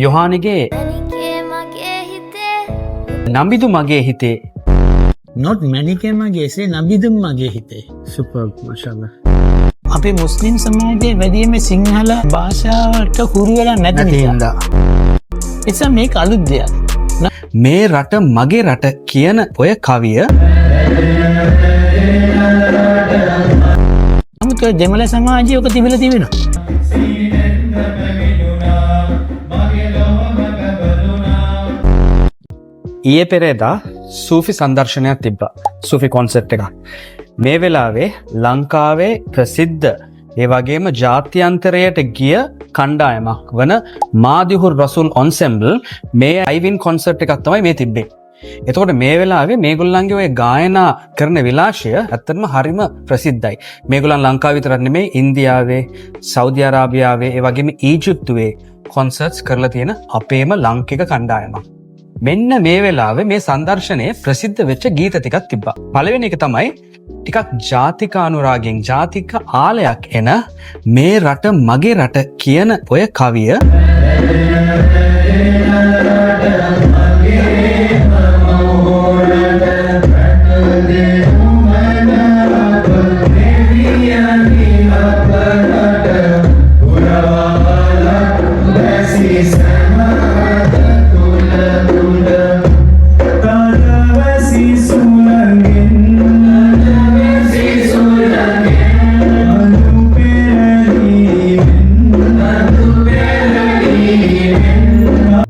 යොහානිගේ නම්බිදු මගේ හිතේ. not මැනිකේ මගේ එසේ නබිදුම් මගේ හිතේ. සුපර් මාෂාල්ලා. අපේ මුස්ලිම් සමාජයේ වැඩිම සිංහල භාෂාවට හුරු වෙලා නැති නිසා. එසා මේක අලුත් දෙයක්. මේ රට මගේ රට කියන ඔය කවිය නමුත් දෙමළ සමාජයේ ඔක තිබිලා තිබෙනවා. ඊයේ පෙරේදා සූෆි සංදර්ශනයක් තිබ්බා. සූෆි කොන්සර්ට් එකක්. මේ වෙලාවේ ලංකාවේ ප්‍රසිද්ධ ඒ වගේම ජාත්‍යන්තරයට ගිය කණ්ඩායමක් වන මාදිහුර් රසූල් ඔන්සෙම්බල් මේ ලයිවින් කොන්සර්ට් එකක් තමයි මේ තිබ්බේ. එතකොට මේ වෙලාවේ මේගොල්ලන්ගේ ඔය ගායනා කරන විලාශය ඇත්තටම හරිම ප්‍රසිද්ධයි. මේගොල්ලන් ලංකාව විතරක් නෙමෙයි ඉන්දියාවේ, සෞදි අරාබියාවේ, ඒ වගේම ඊජිප්තුවේ කොන්සර්ට්ස් කරලා තියෙන අපේම ලංකික කණ්ඩායමක්. මෙන්න මේ වෙලාවේ මේ සංදර්ශනයේ ප්‍රසිද්ධ වෙච්ච ගීත ටිකක් තිබ්බා. පළවෙනි එක තමයි ටිකක් ජාතික අනුරාගයෙන් ජාතික ආලයක් එන මේ රට මගේ රට කියන ඔය කවිය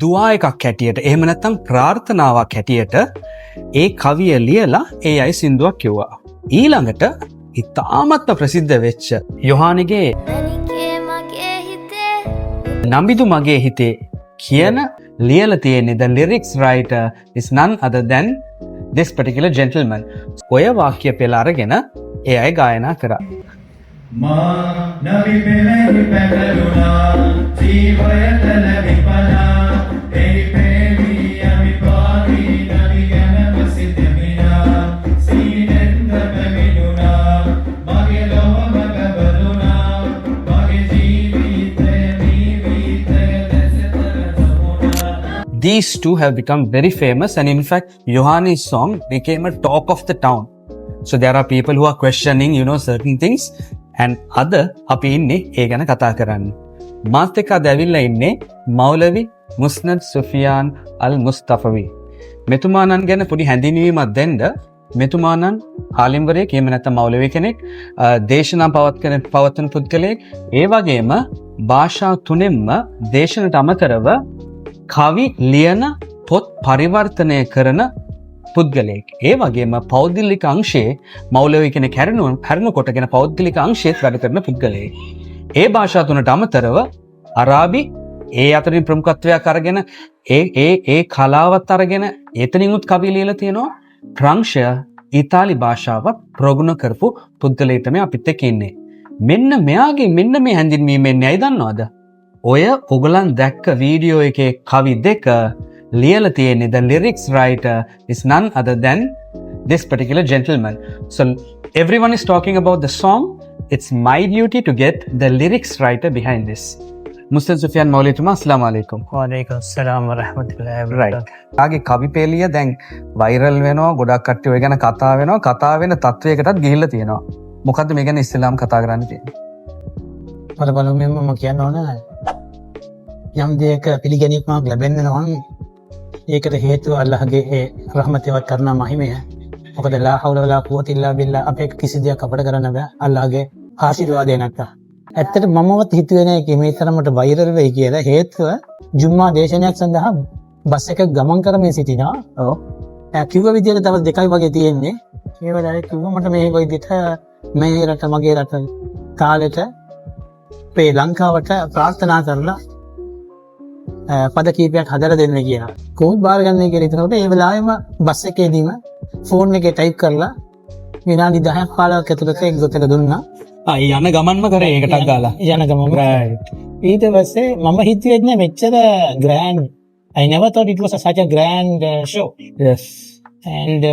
දුආ එකක් හැටියට එහෙම නැත්නම් ප්‍රාර්ථනාවක් හැටියට ඒ කවිය ලියලා ඒ අය සින්දුවක් කිව්වා. ඊළඟට ඉතාමත්ම ප්‍රසිද්ධ වෙච්ච යොහානිගේ නම්බිදු මගේ හිතේ කියන ලියලා තියෙන්නේ the lyrics writer is none other than this particular gentleman. ඔය වාක්‍ය පෙළ අරගෙන ඒ අය ගායනා කරා. මා නබි පෙළෙහි පැටලුණා ජීවයට ලැබිපනා එහි පෙළි යමි පාරි නබි ගැනම සිතමිනා සීනෙන්ද පැමිණුණා මගේ ලොවම පැබළුණා මගේ ජීවිතේ දැසතර සමුණා. These two have become very famous and in fact Yohani's song became a talk of the town. So there are people who are questioning certain things and other අපි ඉන්නේ ඒ ගැන කතා කරන්න. මාත් එක්ක අද ඇවිල්ලා ඉන්නේ මෞලවි මුස්නද් සුෆියාන් අල් මුස්තෆවි. මෙතුමාණන් ගැන පොඩි හැඳින්වීමක් දෙන්න. මෙතුමාණන් ආලිම්වරයෙක් එහෙම නැත්නම් මෞලවි කෙනෙක්, දේශනා පවත්වන පුද්ගලයෙක්, ඒ වගේම භාෂා තුනෙන්ම දේශනට අමතරව කවි ලියන පොත් පරිවර්තනය කරන පුද්ගලයෙක්. ඒ වගේම පෞද්ගලික අංශයේ මෞලවි කෙනෙක් හැරෙනකොටගෙන පෞද්ගලික අංශයේත් වැඩ කරන පුද්ගලයෙක්. ඒ භාෂා තුනට අමතරව අරාබි ඒ අතරින් ප්‍රමුඛත්වයක් අරගෙන ඒ කලාවත් අරගෙන එතනින්ුත් කවි ලියලා තියෙනවා. ප්‍රංශය ඉතාලි භාෂාවත් ප්‍රගුණ කරපු පුද්ගලයෙක් තමයි අපිත් එක්ක ඉන්නේ. මෙන්න මෙයාගේ මෙන්න මේ හැඳින්වීමෙන් ඇයි දන්නවද? ඔය ඔයගලන් දැක්ක වීඩියෝ එකේ කවි දෙක ලියලා තියෙන්නේ the lyrics writer is none other than this particular gentleman. So everyone is talking about the song. It's my duty to get the lyrics writer behind this. Mustad Sufyan Maulituma, assalamu alaikum. Wa alaikum assalam wa rahmatullahi wa barakatuh. ආගේ කවි පෙළිය දැන් viral වෙනවා, ගොඩක් කට්ටිය ඔය ගැන කතා වෙනවා, කතා වෙන තත්වයකටත් ගිහිල්ලා තියෙනවා. මොකද්ද මේ ගැන ඉස්ලාම් කතා කරන්න තියෙන්නේ? පළමුවෙන්ම මම කියන්න ඕන යම් දෙයක පිළිගැනීමක් ලැබෙන්න නම් ඒකට හේතුව අල්ලාහගේ ඒ රහමතේවත් කරුණා මහිමය. මොකද ලා හවුල වලා කුවත ඉල්ලා බිල්ලා අපේ කිසි දෙයක් අපට කරන්න බෑ අල්ලාහගේ ආශිර්වාදය නැත්නම්. ඇත්තට මමවත් හිතුවේ නෑ කි මේ තරමට වෛරල් වෙයි කියලා. හේතුව ජුම්මා දේශනයක් සඳහා බස් එක ගමන් කරමින් සිටිනවා. ඔව්. කිව්ව විදියට තව දෙකයි වගේ තියෙන්නේ. ඒ වෙලාවේ කිව්වා මට මේ විදිහට මේ රට මගේ රට කාලෙට මේ ලංකාවට ප්‍රාර්ථනා කරලා පද කීපයක් හදලා දෙන්න කියලා. කොහොමද බාර ගන්න කියලා හිතනකොට ඒ වෙලාවෙම බස් එකේදීම ෆෝන් එකේ ටයිප් කරලා විනාඩි 10ක් 15ක් ඇතුළත ඒක ගොතක දුන්නා. යන ගමන්ම කරේ ඒකටක් ගාලා. යන ගමන්ම. ඊට පස්සේ මම හිතුවේ නෑ මෙච්චර grand. I never thought it was such a grand show. Yes. And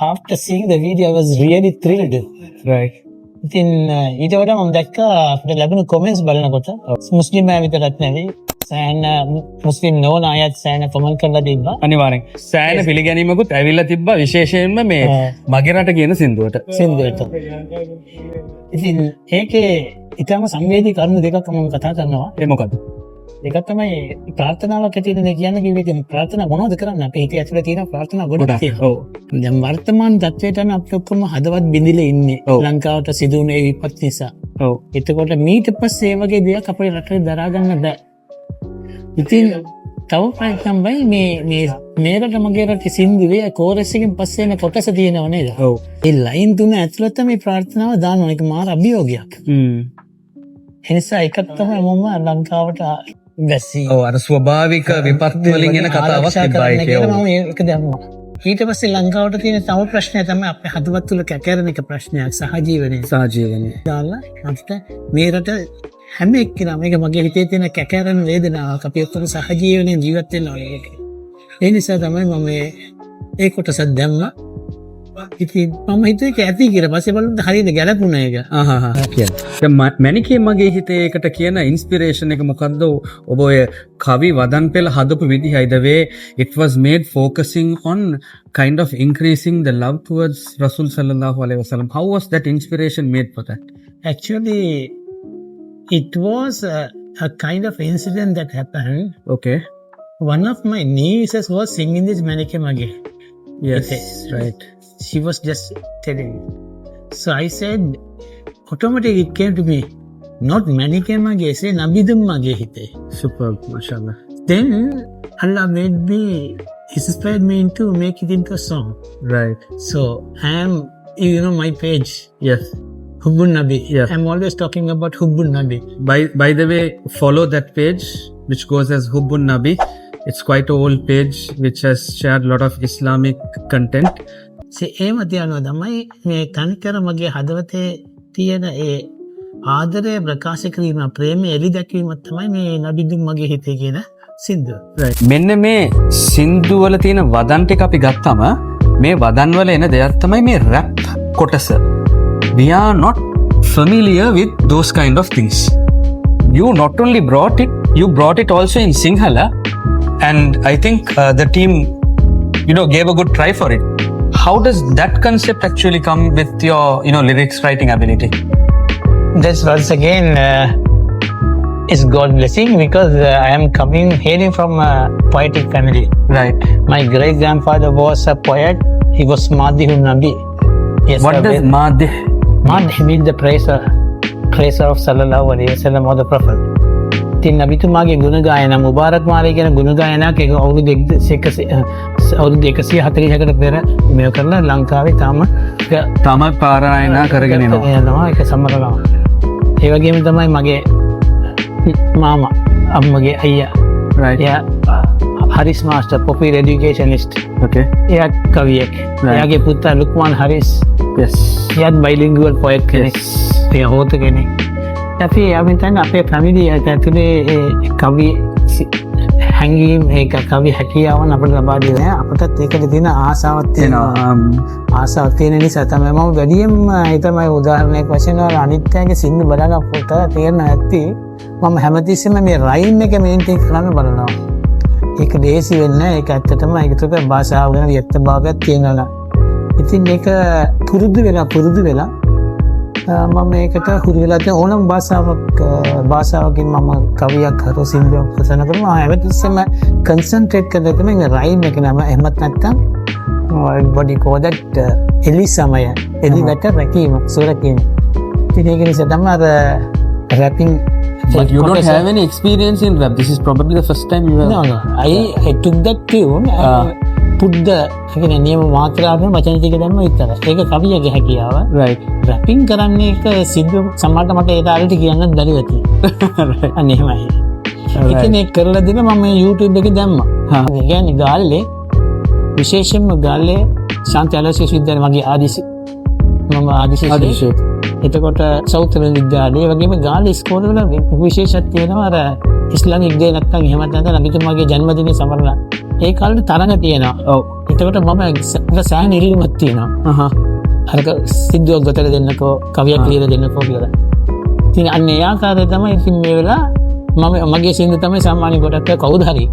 after seeing the video I was really thrilled. Right. ඉතින් ඊට වඩා මම දැක්කා අපිට ලැබුණු comments බලනකොට මුස්ලිම් අය විතරක් නෙවෙයි සෑහන මුස්ලිම් නොවන අයත් සෑහන කොමන්ට් කරලා තිබ්බා. අනිවාර්යෙන් සෑහෙන පිළිගැනීමකුත් ඇවිල්ලා තිබ්බා විශේෂයෙන්ම මේ මගේ රට කියන සින්දුවට. සින්දුවට. ඉතින් ඒකේ ඊටම සංවේදී කරුණු දෙකක් මම කතා කරනවා. ඒ මොකද්ද? දෙකක් තමයි ප්‍රාර්ථනාවක් ඇතුළේ නේ කියන්න කිව්වේ. ඉතින් ප්‍රාර්ථනා මොනවද කරන්නේ? අපේ හිතේ ඇතුළේ තියෙන ප්‍රාර්ථනා ගොඩක් තියෙනවා. ඔව්. දැන් වර්තමාන තත්ත්වයට අපි ඔක්කොම හදවත් බිඳිලා ඉන්නේ. ලංකාවට සිදුවුනේ විපත් නිසා. ඔව්. එතකොට මීට පස්සේ මේ වගේ දෙයක් අපේ රටේ දරා ගන්න බෑ. ඉතින් තව ප්‍රශ්නම්බයි මේකට මගේ රටේ සින්දුවේ කෝරස් එකෙන් පස්සේ එන කොටස තියෙනව නේද? ඔව්. ඒ ලයින් තුන ඇතුළත මේ ප්‍රාර්ථනාව දානවා. ඒක මාර අභියෝගයක්. එනිසා එකක් තමයි මම ලංකාවට වැස්සී. ඔව් අර ස්වභාවික විපත් වලින් එන කතාවක් තිබ්බයි කියලා. මම ඒක දැම්මා. ඊට පස්සේ ලංකාවට තියෙන තව ප්‍රශ්නය තමයි අපේ හදවත් තුල කැකරන එක ප්‍රශ්නයක් සහජීවනයේ. දාලා අපිට මේ රට හැම එක්කෙනාම මේක මගේ හිතේ තියෙන කැකරන වේදනාවක්. අපි ඔක්කොම සහජීවනයේ ජීවත් වෙනවා ඒක. ඒ නිසා තමයි මම ඒ කොටස දැම්මා. ඉතින් මම හිතුවේ ඒක ඇති කියලා. පස්සේ බලන්න හරියට ගැලපුණා ඒක. දැන් මැනිකේ මගේ හිතේ ඒකට කියන ඉන්ස්පිරේෂන් එක මොකද්ද? ඔබ ඔය කවි වදන් පෙළ හදපු විදිහයි the way it was made focusing on kind of increasing the love towards Rasul sallallahu alaihi wasallam. How was that inspiration made for that? Actually, it was a kind of incident that happened. Okay. One of my nieces was singing this Manike Mage. Yes, right. She was just telling me. So I said, automatically it came to me, not Manike Mage, say Nabidum Mage Hite. Superb, mashallah. Then Allah made me, inspired me to make it into a song. Right. So I am, my page. Yes. Hubbun Nabi. Yeah. I'm always talking about Hubbun Nabi. By the way, follow that page which goes as Hubbun Nabi. It's quite an old page which has shared a lot of Islamic content. ඒම තියනවා තමයි මේ තනිකර මගේ හදවතේ තියෙන ඒ ආදරය ප්‍රකාශ කිරීම ප්‍රේමය එලි දැක්වීමත් තමයි මේ නබිදුම් මගේ හිතේ කියන සින්දුව. මෙන්න මේ සින්දු වල තියෙන වදන් ටික අපි ගත්තම මේ වදන් වල එන දෙයක් තමයි මේ රැප් කොටස. We are not familiar with those kind of things. You not only brought it, you brought it also in Sinhala, and I think the team gave a good try for it. How does that concept actually come with your lyrics writing ability? That's once again is God blessing because I am hailing from a poetic family. Right. My great grandfather was a poet. He was Madihun Nabi. Yes, what does Madih? Madih means the praiser of Sallallahu Alaihi Wasallam or the Prophet. ඉතින් නබිතුමාගේ ගුණ ගායනා මුබාරක් මාලේ කියන ගුණ ගායනාවක් ඒක අවුරුදු 140කට පෙර මේක කරලා ලංකාවේ තාම පාරායනා කරගෙන යනවා ඒක සම්මරනවා. ඒ වගේම තමයි මගේ මාමා අම්මගේ අයියා. right. එයා හරිස් මාස්ටර් පොපුලර් එඩියුකේෂනිස්ට්. okay. එයා කවියෙක්. එයාගේ පුතා ලුක්මාන් හරිස්. yes. එයාත් බයිලින්ගුවල් පොයට් කෙනෙක්. එයා හොත කෙනෙක්. අපි අමිතන් අපේ පැමිණි ඇතුලේ කවි හැංගීම් ඒක කවි හැකියාවන් අපිට ලබා දෙනවා. අපටත් ඒකට තියෙන ආසාවක් තියෙනවා. ආසාවක් තියෙන නිසා තමයි මම වැඩියෙන්ම හිතමයි උදාහරණයක් වශයෙන් අනිත්‍යයේ සින්දු බලනකොට තේරෙන ඇත්ති මම හැමතිස්සෙම මේ රයිම් එක මේන්ටේන් කරන්න බලනවා. ඒක දේශි වෙන්නේ ඒක ඇත්තටම ඒක තුක භාෂාව ගැන වියත් භාවයක් තියෙනවා. ඉතින් ඒක පුරුදු වෙලා මම මේකට හුරු වෙලා තියෙන ඕනම භාෂාවකින් මම කවියක් හරි සින්දුවක් රචනා කරනවා. හැමතිස්සෙම කන්සන්ට්‍රේට් කරලා තමයි රයිම් එක නම එහෙමත් නැත්නම් body code that එලි සමය එලි වැට රැකීම සුරකීම. ඉතින් ඒක නිසා තමයි rapping. But you don't have any experience in rap. This is probably the first time you have. No. I took that tune. Put the නියම මාත්‍රාවෙන් වචන ටික දැම්ම විතරයි. ඒක කවියගේ හැකියාව. right. රැපින් කරන්නේ එක සිද්ධ සමහරට මට ඒ තාලෙට කියන්න බැරි වෙති. අන්න එහෙමයි. ඉතින් ඒක කරලා දින මම YouTube එකේ දැම්මා. ඒ කියන්නේ ගාල්ලේ විශේෂයෙන්ම ගාල්ලේ ශාන්ති අලෝසිස් විද්‍යාලය මගේ ආදිසි. මම ආදිසි. එතකොට සෞත්‍ර විද්‍යාලයේ වගේම ගාල්ලේ ඉස්කෝලේ වල විශේෂත්වයක් තියෙනවා. අර ඉස්ලාමික් දේ නැත්නම් එහෙමත් නැත්නම් නබිතුමාගේ ජන්මදිනය සමරලා ඒ කාලේ තරඟ තියෙනවා. ඔව්. එතකොට මම සෑහෙන ඉල්ලුමක් තියෙනවා. අරක සිද්ධියක් ගොතලා දෙන්නකෝ කවියක් ලියලා දෙන්නකෝ කියලා. ඉතින් අන්න ඒ ආකාරය තමයි ඉතින් මේ වෙලාව මගේ සින්දු තමයි සාමාන්‍ය ගොඩක් කවුද හරි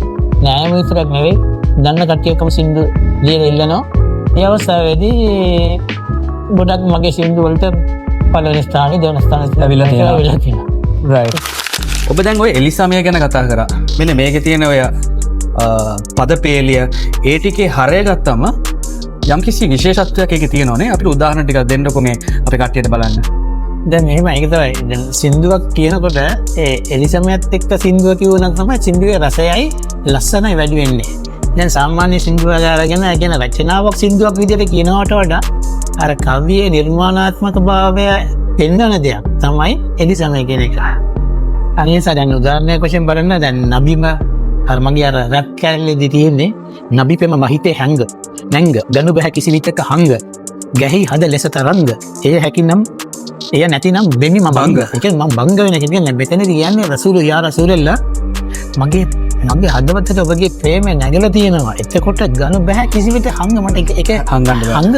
නෑම විතරක් නෙවෙයි දන්න කට්ටියකම සින්දු ලියලා ඉල්ලනවා. ඒ අවස්ථාවේදී ගොඩක් මගේ සින්දු වලට පළවෙනි ස්ථානේ දෙවන ස්ථානේ ලැබිලා තියෙනවා. right. ඔබ දැන් ඔය එලිසමය ගැන කතා කරා. මෙන්න මේකේ තියෙන ඔය පද පේලිය ඒ ටිකේ හරය ගත්තම යම්කිසි විශේෂත්වයක් ඒකේ තියෙනවනේ. අපිට උදාහරණ ටිකක් දෙන්නකො මේ අපේ කට්ටියට බලන්න. දැන් මෙහෙම ඒක තමයි. දැන් සින්දුවක් කියනකොට ඒ එලිසමයත් එක්ක සින්දුව කියවනක් තමයි සින්දුවේ රසයයි ලස්සනයි වැඩි වෙන්නේ. දැන් සාමාන්‍ය සින්දුව අරගෙන කියන රචනාවක් සින්දුවක් විදිහට කියනවට වඩා අර කවියේ නිර්මාණාත්මක භාවය පෙන්වන දෙයක් තමයි එලිසමය කියන එක. අනිසා දැන් උදාහරණයක් වශයෙන් බලන්න දැන් නබිම අර මගේ අර රැප් කැරලේදී තියෙන්නේ නබිපෙම මහිතේ හැංග නැංග ගනු බෑ කිසි විටක හංග ගැහි හද ලෙස තරංග එය හැකිනම් එය නැතිනම් වෙමි මම බංග. ඒ කියන්නේ මම බංග වෙන කියන්නේ මෙතනදී කියන්නේ රසූල් යා රසූලල්ලා මගේ හදවතට ඔබගේ ප්‍රේමය නැගලා තියෙනවා. එතකොට ගනු බෑ කිසි විට හංග මට ඒක හංග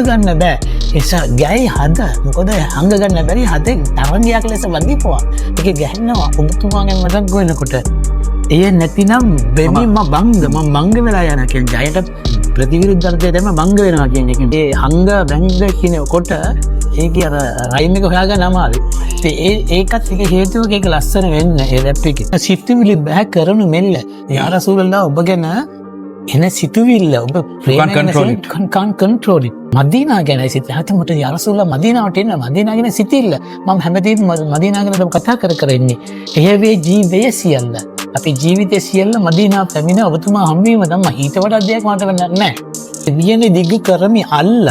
ගන්න බෑ. ඒසා ගැහි හද මොකද හංග ගන්න බැරි හදේ තරංගයක් ලෙස වදිපුවා. ඒක ගැහෙනවා ඔබතුමාගෙන් මතක් වෙනකොට. එය නැතිනම් වෙමි මම බංග වෙලා යන කියන්නේ ජයට ප්‍රතිවිරුද්ධ අර්ථය තමයි බංග වෙනවා කියන එක. ඒ හංග බංග කියනකොට ඒකේ අර රයිම් එක හොයාගන්න අමාරුයි. ඒකත් එක හේතුවක ඒක ලස්සන වෙන්න ඒ රැප් එකේ. සිතුවිලි බෑ කරනු මෙල්ල. යා රසූලල්ලා ඔබ ගැන එන සිතුවිල්ල ඔබ ප්‍රේම can't control it. මදීනා ගැන සිත හතමට යා රසූලල්ලා මදීනාවට එන්න මදීනා ගැන සිතිල්ල. මම හැමදේම මදීනා ගැන තමයි කතා කර ඉන්නේ. එහේ ජීවය සියල්ල. අපි ජීවිතය සියල්ල මදීනා පැමිණ ඔබතුමා හම්බවීම තමයි ඊට වඩා දෙයක් මට වෙන්න නැහැ. කියන්නේ දිග්ග කරමි අල්ල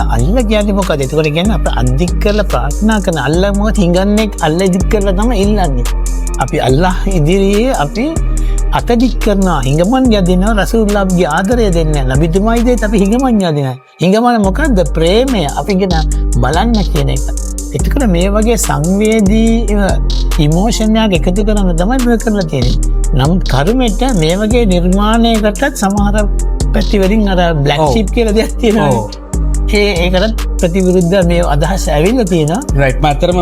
කියන්නේ මොකද? ඒකට කියන්නේ අප අධික් කරලා ප්‍රාර්ථනා කරන අල්ල මොකද හිඟන්නේ අල්ල දික් කරලා තමයි ඉල්ලන්නේ. අපි අල්ලාහ් ඉදිරියේ අපි අත දික් කරනවා හිඟමන් යදිනවා රසූල්ලාහ්ගේ ආදරය දෙන්නේ නබිතුමායි දෙත් අපි හිඟමන් යදිනවා. හිඟමන මොකද්ද? ප්‍රේමය අපි ගැන බලන්න කියන එක. ඒකට මේ වගේ සංවේදී ඉමෝෂන් එකක් එකතු කරන තමයි මේ කරලා තියෙන්නේ. නමුත් කර්මෙට මේ වගේ නිර්මාණයකටත් සමහර පැතිවලින් අර බ්ලැක් ෂීප් කියලා දෙයක් තියෙනවා. ඒකට ප්‍රතිවිරුද්ධ මේ අදහස් ඇවිල්ලා තියෙනවා. රයිට්. මාතරම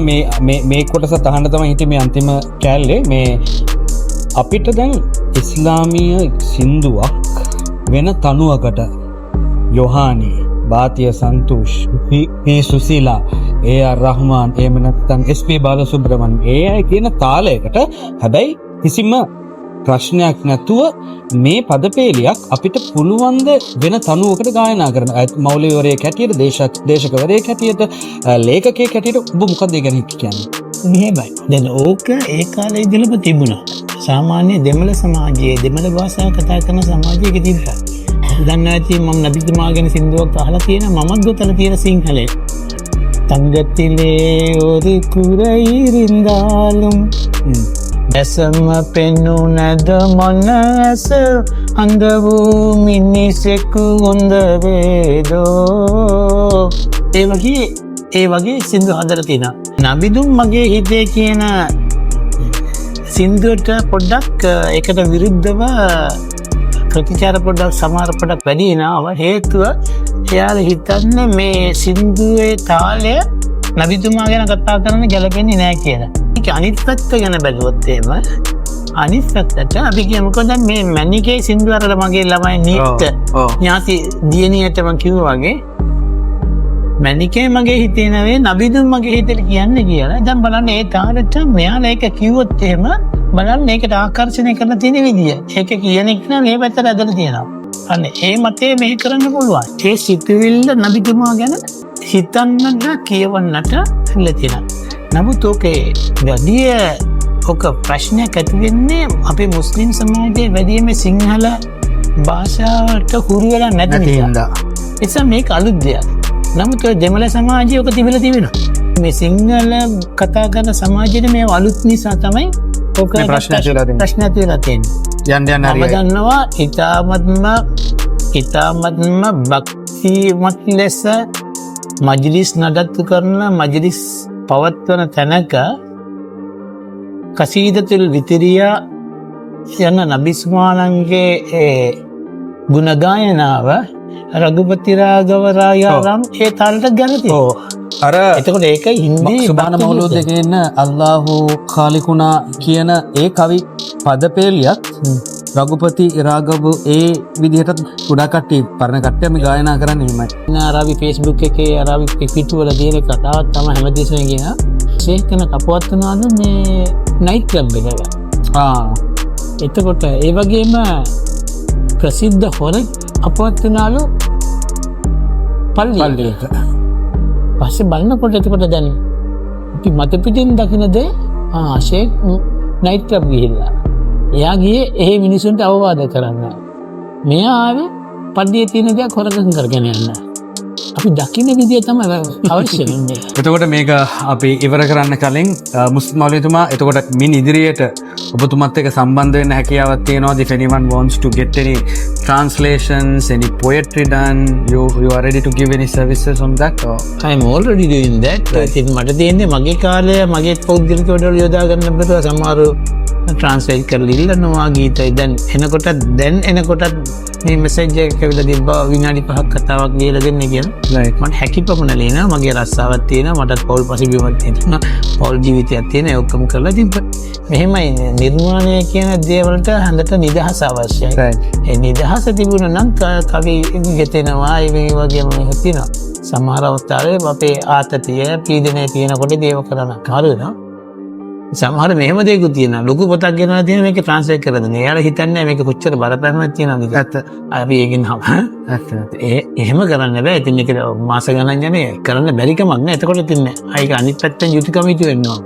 මේ කොටස තහන්න තමයි හිටියේ මේ අන්තිම කෑල්ලේ මේ අපිට දැන් ඉස්ලාමීය සින්දුවක් වෙන තනුවකට යොහානි බාතිය සන්තෝෂ් මේ සුසීලා ඒ ආර් රහ්මාන් එහෙම නැත්නම් එස්.පී. බාලසුබ්‍රමණ්‍යම් ඒ අය කියන තාලයකට හැබැයි කිසිම ප්‍රශ්නයක් නැතුව මේ පදපේලියක් අපිට පුළුවන්ද වෙන තනුවකට ගායනා කරන මෞලවීවරයෙක් හැටියට දේශකවරයෙක් හැටියට ලේඛකයෙක් හැටියට ඔබ මොකද ඒ ගැන කියන්නේ? මෙහෙමයි. දැන් ඕක ඒ කාලේ ඉඳලම තිබුණා. සාමාන්‍ය දෙමළ සමාජයේ දෙමළ භාෂාව කතා කරන සමාජයක තිබ්බා. දන්නවා ඇති මම නබිතුමා ගැන සින්දුවක් අහලා තියෙනවා මමත් ගොතලා තියෙන සිංහලේ. தங்கத்திலே ஒரு குறை இருந்தாலும் දැසම පෙනුනද මනස අඳ වූ මිනිසෙකු හොඳ වේදෝ. ඒ වගේ සින්දු හදලා තියෙනවා. නබිදුම් මගේ හිතේ කියන සින්දුවට පොඩ්ඩක් ඒකට විරුද්ධව ප්‍රතිචාර පොඩ්ඩක් සමහර පොඩ්ඩක් වැඩි වෙනවා. හේතුව එයාලා හිතන්නේ මේ සින්දුවේ තාලය නබිතුමා ගැන කතා කරන්න ගැලපෙන්නේ නැහැ කියලා. ඒක අනිත් පැත්ත ගැන බැලුවොත් එහෙම අනිත් පැත්තට අපි කියමුකෝ දැන් මේ මැනිකේ සින්දු අරල මගේ ළමයි නීත් ඥාති දියණියට මම කිව්වා වගේ මැනිකේ මගේ හිතේ නෙවෙයි නබිදුම් මගේ හිතේ කියන්නේ කියලා. දැන් බලන්න ඒ තාලෙට මෙයාලා ඒක කිව්වොත් එහෙම බලන්න ඒකට ආකර්ෂණය කරන තියෙන විදිය. ඒක කියන එක නම් මේ පැත්තට ඇදලා තියෙනවා. අන්න ඒ මතේ මෙහෙ කරන්න පුළුවන්. ඒ සිතුවිල්ල නබිතුමා ගැන හිතන්නට කියවන්නට ඉල්ලතිනවා. නමුත් ඕකේ වැඩිය ඔක ප්‍රශ්නයක් ඇති වෙන්නේ අපේ මුස්ලිම් සමාජයේ වැඩිම සිංහල භාෂාවට හුරු වෙලා නැති නිසා. එනිසා මේක අලුත් දෙයක්. නමුත් දෙමළ සමාජයේ ඔක තිබිලා තියෙනවා. මේ සිංහල කතා කරන සමාජයේ මේ අලුත් නිසා තමයි ඔක ප්‍රශ්න ඇති වෙලා තියෙන්නේ. යන්න හරියයි. මම දන්නවා ඉතාමත්ම භක්තිමත් ලෙස මජ්ලිස් නඩත්තු කරන මජ්ලිස් පවත්වන තැනක කසීදතුල් විතරියා යන නබිස්මානන්ගේ ගුණ ගායනාව රඝුපති රාඝව රායාරම් ඒ තාලට ගැන තියෙනවා. අර එතකොට ඒකයි හින්දි සුබාන මවුලෝ දෙකේ ඉන්න අල්ලාහු ඛාලිකුනා කියන ඒ කවි පදපේලියත් රඝුපති රාඝව ඒ විදිහට ගොඩක් කට්ටිය පරණ කට්ටියම ගායනා කරන්නේ එහෙමයි. අරාබි Facebook එකේ අරාබි පිටුවල තියෙන කතාවක් තමයි හැමදේශම කියන ෂේක් කෙන අපවත් වුණාලු මේ නයිට් ක්ලබ් එකක. එතකොට ඒ වගේම ප්‍රසිද්ධ හොරෙක් අපවත් වුණාලු පල්ලියක. පස්සේ බලනකොට එතකොට දැන් අපි මත පිටින් දකින දේ ෂේක් නයිට් ක්ලබ් ගිහිල්ලා. එයා ගියේ ඒ මිනිසුන්ට අවවාද කරන්න. මෙයා ආවේ පල්ලියේ තියෙන දේ හොරකම් කරගෙන යන්න. අපි දකින්න විදිය තමයි අවශ්‍ය වෙන්නේ. එතකොට මේක අපි ඉවර කරන්න කලින් මුස්ලිම් මෞලවිතුමා එතකොට මින් ඉදිරියට ඔබතුමත් එක්ක සම්බන්ධ වෙන්න හැකියාවක් තියෙනවද? If anyone wants to get any translations, any poetry done, you are ready to give any services on that? Or? I am already doing that. ඉතින් මට තියෙන්නේ මගේ කාලය මගේ පෞද්ගලික වැඩවල යොදා ගන්න බැරුව සමහර ට්‍රාන්ස්ලේට් කරලා ඉල්ලනවා ගීතයි. දැන් එනකොටත් මේ මෙසේජ් එක ඇවිල්ලා තිබ්බා විනාඩි 5ක් කතාවක් ලියලා දෙන්න කියලා. Right. මට හැකියපමණ ලියනවා. මගේ රස්සාවක් තියෙනවා. මටත් පෞල් පසුබිමක් තියෙනවා. පෞල් ජීවිතයක් තියෙනවා. ඒ ඔක්කොම කරලා ඉතින් මෙහෙමයි නිර්මාණය කියන දේ වලට හඳට නිදහස අවශ්‍යයි. Right. ඒ නිදහස තිබුණා නම් කවි ගෙතෙනවා. ඒ වගේම හිතෙනවා. සමහර අවස්ථාවල අපේ ආතතිය පීඩනය තියෙනකොට දේව කරන කාරණා සමහර මෙහෙම දෙයක්ත් තියෙනවා. ලොකු පොතක් ගෙනලා තියෙන මේක ට්‍රාන්ස්ලේට් කරලා දෙන්න. එයාලා හිතන්නේ මේක කොච්චර බරපතලක් තියෙනවද කියලා. ඇත්ත. අපි ඒකෙන් එහෙම කරන්න බෑ. ඉතින් මේක මාස ගණන් යන්නේ කරන්න බැරි කමක් නෑ. එතකොට ඉතින් ඒක අනිත් පැත්තෙන් යුතුයකම ඉතු වෙනවා.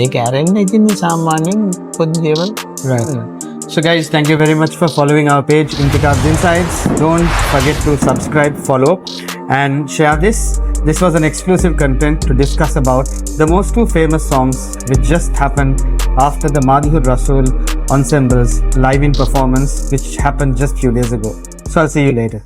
ඒක ඇරෙන්න ඉතින් සාමාන්‍යයෙන් පොඩි දේවල්. Right. So guys, thank you very much for following our page Intikab's Insights. Don't forget to subscribe, follow and share this. This was an exclusive content to discuss about the most two famous songs which just happened after the Madhur Rasool Ensemble's live in performance which happened just few days ago. So I'll see you later.